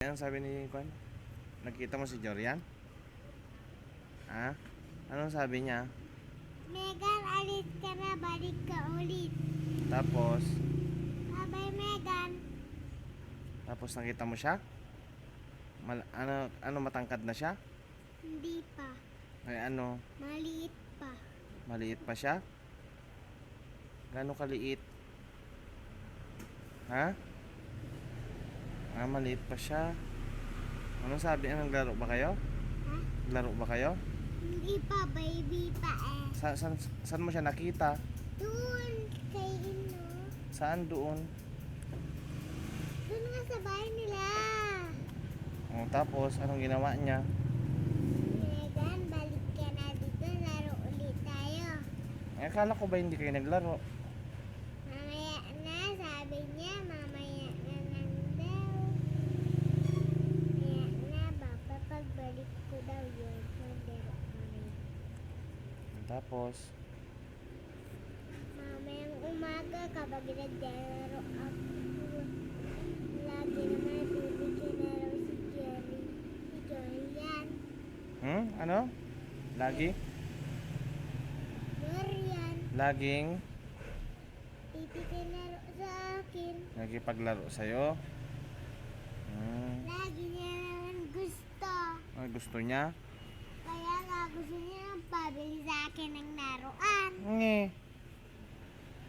Anong sabi ni Kwan? Nakita mo si Jorian? Ha? Anong sabi niya? Megan, alis ka na, balik ka ulit. Tapos Bye-bye, Megan. nakita mo siya? Ano matangkad na siya? Hindi pa. Ay ano, Maliit pa. maliit pa siya? Gaano kaliit? Ha? Maliit pa siya. Anong sabi? Anong laro ba kayo? Ha? Laro ba kayo? Hindi pa, baby pa eh. Saan mo siya nakita? Doon, kay Ino. Saan doon? Doon nga sa bahay nila. Tapos, anong ginawa niya? Megan, balik ka na dito, laro ulit tayo. Akala ko ba hindi kayo naglaro? Mamaya na, sabi niya, mamaya na lang daw. Mamaya na, baba, pagbalik ko daw yun. Maglaro kami. Tapos, Mamayang umaga kapag naglaro ako, lagi naman bibigyan na raw si Jerry, si Jorian. ano? Lagi? Jorian, Laging bibigyan na raw sa akin. nagkipaglaro sa'yo? Lagi niya naman gusto. Gusto niya? Kaya nga gusto niya nang pabili sa akin ng laruan.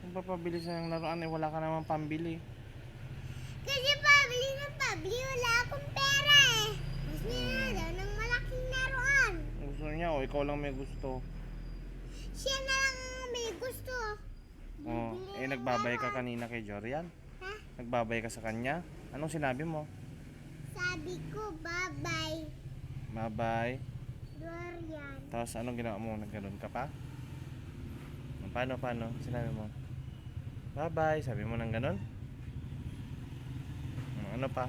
Kung papabili sa ng laruan, wala ka naman pambili. Kasi pabili, wala akong pera eh. Gusto niya daw ng malaking laruan. Gusto niya, ikaw lang may gusto. Siya na lang ang may gusto. Bibili ng Nagbabay ka laruan. kanina kay Jorian? Ha? Nagbabay ka sa kanya? Anong sinabi mo? Sabi ko, bye-bye, Bye-bye. Dorian. Tapos anong ginawa mo? Nagganon ka pa? Paano? Sinabi mo? Bye-bye. Sabi mo ng ganon? Ano pa?